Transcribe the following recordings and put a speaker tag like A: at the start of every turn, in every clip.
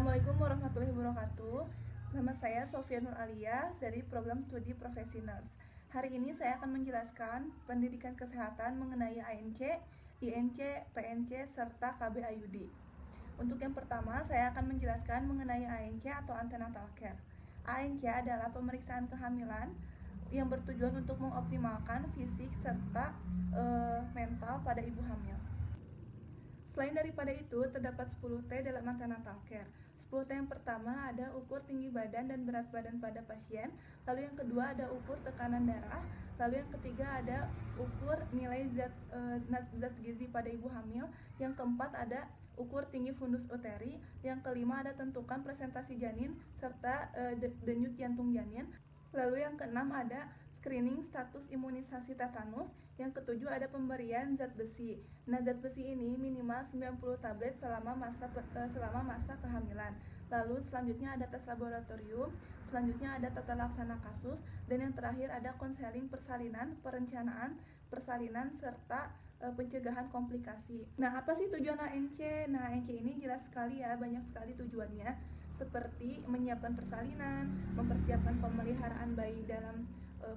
A: Assalamualaikum warahmatullahi wabarakatuh. Nama saya Sofia Nur Alia dari program studi Profesi Nurse. Hari ini saya akan menjelaskan pendidikan kesehatan mengenai ANC, INC, PNC, serta KB IUD. Untuk yang pertama, saya akan menjelaskan mengenai ANC atau antenatal care. ANC adalah pemeriksaan kehamilan yang bertujuan untuk mengoptimalkan fisik serta mental pada ibu hamil. Selain daripada itu, terdapat 10T dalam antenatal care. 10T yang pertama ada ukur tinggi badan dan berat badan pada pasien, lalu yang kedua ada ukur tekanan darah, lalu yang ketiga ada ukur nilai zat gizi pada ibu hamil, yang keempat ada ukur tinggi fundus uteri, yang kelima ada tentukan presentasi janin serta denyut jantung janin, lalu yang keenam ada screening status imunisasi tetanus, yang ketujuh ada pemberian zat besi. Nah, zat besi ini minimal 90 tablet selama masa kehamilan. Lalu selanjutnya ada tes laboratorium, selanjutnya ada tata laksana kasus, dan yang terakhir ada konseling persalinan, perencanaan persalinan serta pencegahan komplikasi. Nah, apa sih tujuan ANC? Nah, ANC ini jelas sekali ya, banyak sekali tujuannya, seperti menyiapkan persalinan, mempersiapkan pemeliharaan bayi dalam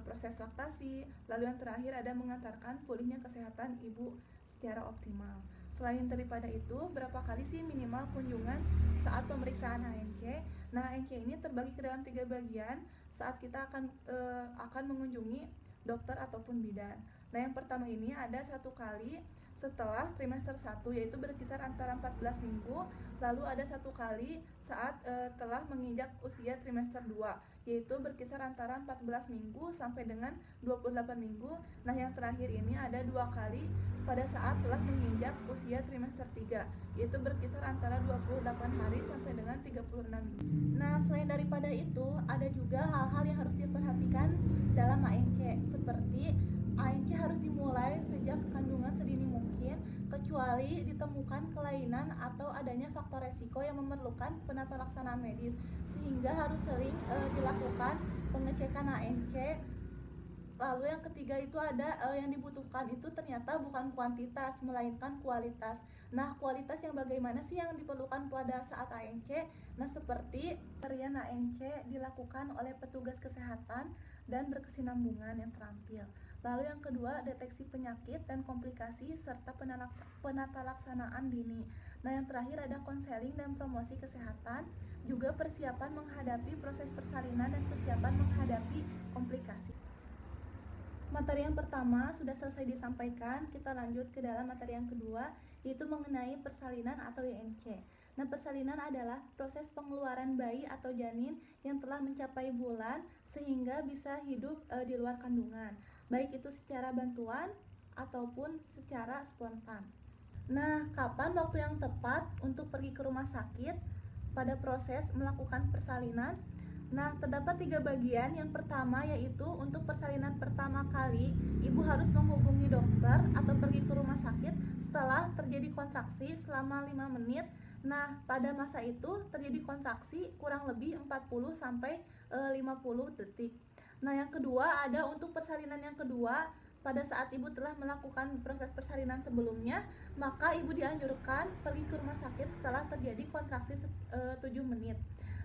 A: proses laktasi, lalu yang terakhir ada mengantarkan pulihnya kesehatan ibu secara optimal. Selain daripada itu, berapa kali sih minimal kunjungan saat pemeriksaan ANC? Nah, ANC ini terbagi ke dalam 3 bagian saat kita akan mengunjungi dokter ataupun bidan. Nah, yang pertama ini ada 1 kali setelah trimester 1, yaitu berkisar antara 14 minggu, lalu ada 1 kali saat telah menginjak usia trimester 2, yaitu berkisar antara 14 minggu sampai dengan 28 minggu. Nah, yang terakhir ini ada 2 kali pada saat telah menginjak usia trimester 3, yaitu berkisar antara 28 hari sampai dengan 36 minggu. Nah, selain daripada itu, ada juga hal-hal yang harus diperhatikan dalam ANC, seperti ANC harus dimulai sejak kandungan sedini mungkin, kecuali ditemukan kelainan atau adanya faktor resiko yang memerlukan penata laksanaan medis, sehingga harus sering dilakukan pengecekan ANC. Lalu yang ketiga itu ada yang dibutuhkan itu ternyata bukan kuantitas melainkan kualitas. Nah, kualitas yang bagaimana sih yang diperlukan pada saat ANC? Nah, seperti pemberian ANC dilakukan oleh petugas kesehatan dan berkesinambungan yang terampil. Lalu yang kedua, deteksi penyakit dan komplikasi serta penata laksanaan dini. Nah, yang terakhir ada konseling dan promosi kesehatan, juga persiapan menghadapi proses persalinan dan persiapan menghadapi komplikasi. Materi yang pertama sudah selesai disampaikan, kita lanjut ke dalam materi yang kedua, yaitu mengenai persalinan atau INC. Nah, persalinan adalah proses pengeluaran bayi atau janin yang telah mencapai bulan sehingga bisa hidup di luar kandungan, baik itu secara bantuan ataupun secara spontan. Nah, kapan waktu yang tepat untuk pergi ke rumah sakit pada proses melakukan persalinan? Nah, terdapat 3 bagian. Yang pertama yaitu untuk persalinan pertama kali, ibu harus menghubungi dokter atau pergi ke rumah sakit setelah terjadi kontraksi selama 5 menit. Nah, pada masa itu terjadi kontraksi kurang lebih 40 sampai 50 detik. Nah, yang kedua ada untuk persalinan yang kedua. Pada saat ibu telah melakukan proses persalinan sebelumnya, maka ibu dianjurkan pergi ke rumah sakit setelah terjadi kontraksi 7 menit.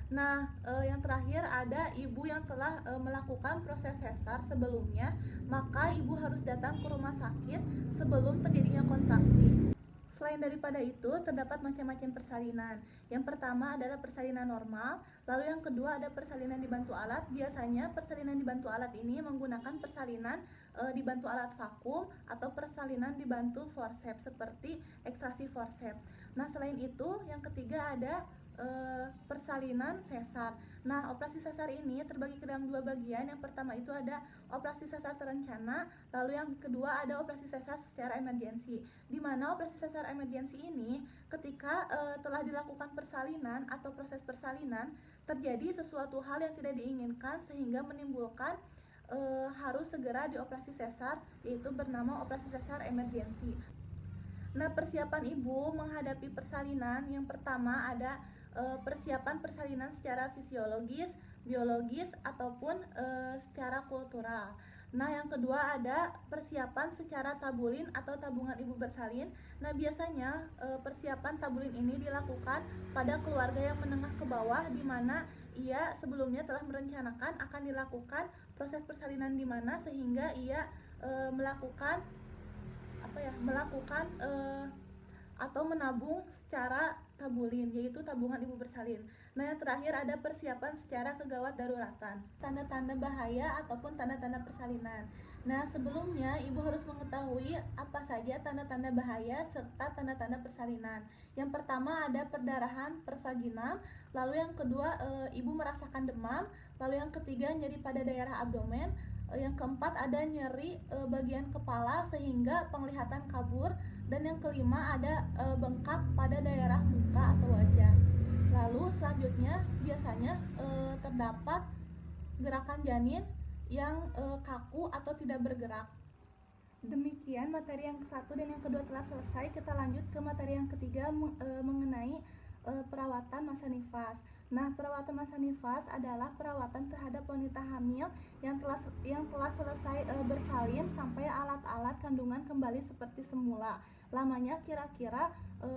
A: Nah, yang terakhir ada ibu yang telah melakukan proses sesar sebelumnya, maka ibu harus datang ke rumah sakit sebelum terjadinya kontraksi. Selain daripada itu, terdapat macam-macam persalinan. Yang pertama adalah persalinan normal, lalu yang kedua ada persalinan dibantu alat. Biasanya persalinan dibantu alat ini menggunakan persalinan dibantu alat vakum atau persalinan dibantu forceps seperti ekstraksi forceps. Nah, selain itu, yang ketiga ada persalinan sesar. Nah, operasi sesar ini terbagi ke dalam 2 bagian. Yang pertama itu ada operasi sesar terencana, lalu yang kedua ada operasi sesar secara emergensi. Di mana operasi sesar emergensi ini ketika telah dilakukan persalinan atau proses persalinan terjadi sesuatu hal yang tidak diinginkan sehingga menimbulkan harus segera dioperasi sesar, yaitu bernama operasi sesar emergensi. Nah, persiapan ibu menghadapi persalinan yang pertama ada persiapan persalinan secara fisiologis, biologis, ataupun secara kultural. Nah, yang kedua ada persiapan secara tabulin atau tabungan ibu bersalin. Nah, biasanya persiapan tabulin ini dilakukan pada keluarga yang menengah ke bawah, di mana ia sebelumnya telah merencanakan akan dilakukan proses persalinan di mana, sehingga ia melakukan atau menabung secara tabulin, yaitu tabungan ibu bersalin. Nah, yang terakhir ada persiapan secara kegawat daruratan, tanda-tanda bahaya ataupun tanda-tanda persalinan. Nah, sebelumnya ibu harus mengetahui apa saja tanda-tanda bahaya serta tanda-tanda persalinan. Yang pertama ada perdarahan pervaginam, lalu yang kedua ibu merasakan demam, lalu yang ketiga nyeri pada daerah abdomen, yang keempat ada nyeri bagian kepala sehingga penglihatan kabur, dan yang kelima ada bengkak pada daerah muka atau wajah. Lalu selanjutnya biasanya terdapat gerakan janin yang kaku atau tidak bergerak. Demikian materi yang ke-1 dan yang kedua telah selesai. Kita lanjut ke materi yang ketiga mengenai perawatan masa nifas. Nah, perawatan masa nifas adalah perawatan terhadap wanita hamil yang telah selesai bersalin sampai alat-alat kandungan kembali seperti semula. Lamanya kira-kira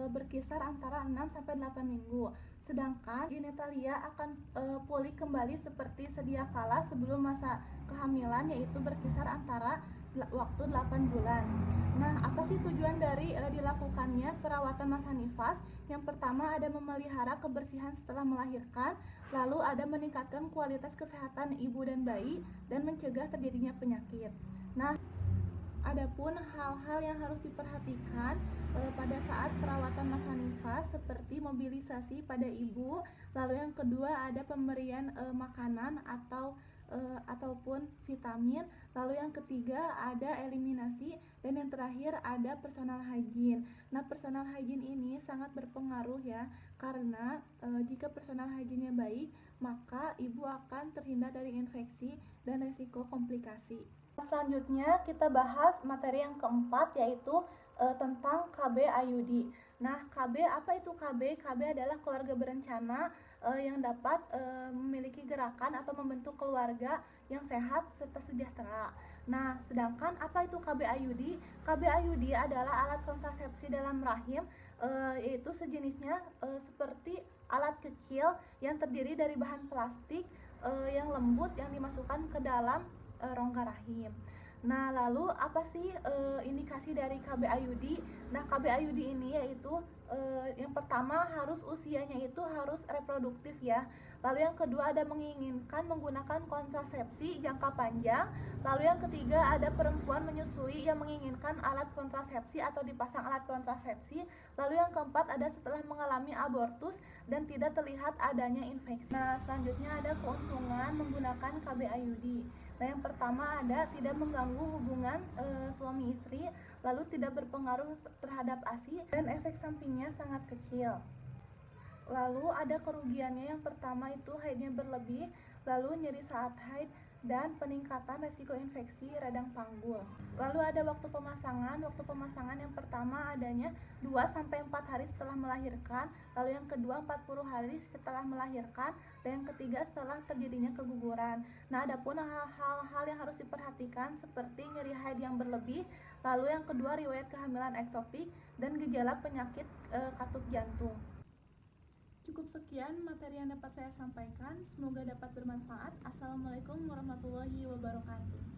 A: berkisar antara 6 sampai 8 minggu. Sedangkan genitalia akan pulih kembali seperti sedia kala sebelum masa kehamilan, yaitu berkisar antara waktu 8 bulan. Nah, apa sih tujuan dari dilakukannya perawatan masa nifas? Yang pertama ada memelihara kebersihan setelah melahirkan, lalu ada meningkatkan kualitas kesehatan ibu dan bayi, dan mencegah terjadinya penyakit. Nah, adapun hal-hal yang harus diperhatikan pada saat perawatan masa nifas seperti mobilisasi pada ibu, lalu yang kedua ada pemberian makanan ataupun vitamin, lalu yang ketiga ada eliminasi, dan yang terakhir ada personal hygiene. Nah, personal hygiene ini sangat berpengaruh ya, karena jika personal hygiene-nya baik, maka ibu akan terhindar dari infeksi dan risiko komplikasi. Selanjutnya kita bahas materi yang keempat, yaitu tentang KB IUD. Nah, KB, apa itu KB? KB adalah keluarga berencana yang dapat memiliki gerakan atau membentuk keluarga yang sehat serta sejahtera. Nah, sedangkan apa itu KB IUD? KB IUD adalah alat kontrasepsi dalam rahim, yaitu sejenisnya seperti alat kecil yang terdiri dari bahan plastik yang lembut yang dimasukkan ke dalam rongga rahim. Nah, lalu apa sih indikasi dari KB IUD? Nah, KB IUD ini yaitu yang pertama harus usianya itu harus reproduktif ya. Lalu yang kedua ada menginginkan menggunakan kontrasepsi jangka panjang. Lalu yang ketiga ada perempuan menyusui yang menginginkan alat kontrasepsi atau dipasang alat kontrasepsi. Lalu yang keempat ada setelah mengalami abortus dan tidak terlihat adanya infeksi. Nah, selanjutnya ada keuntungan menggunakan KB IUD. Nah, yang pertama ada tidak mengganggu hubungan suami istri, lalu tidak berpengaruh terhadap ASI, dan efek sampingnya sangat kecil. Lalu ada kerugiannya, yang pertama itu haidnya berlebih, lalu nyeri saat haid, dan peningkatan resiko infeksi radang panggul. Lalu ada waktu pemasangan. Waktu pemasangan yang pertama adanya 2-4 hari setelah melahirkan, lalu yang kedua 40 hari setelah melahirkan, dan yang ketiga setelah terjadinya keguguran. Nah, adapun hal-hal yang harus diperhatikan seperti nyeri haid yang berlebih, lalu yang kedua riwayat kehamilan ektopik, dan gejala penyakit katup jantung. Cukup sekian materi yang dapat saya sampaikan, semoga dapat bermanfaat. Assalamualaikum warahmatullahi wabarakatuh.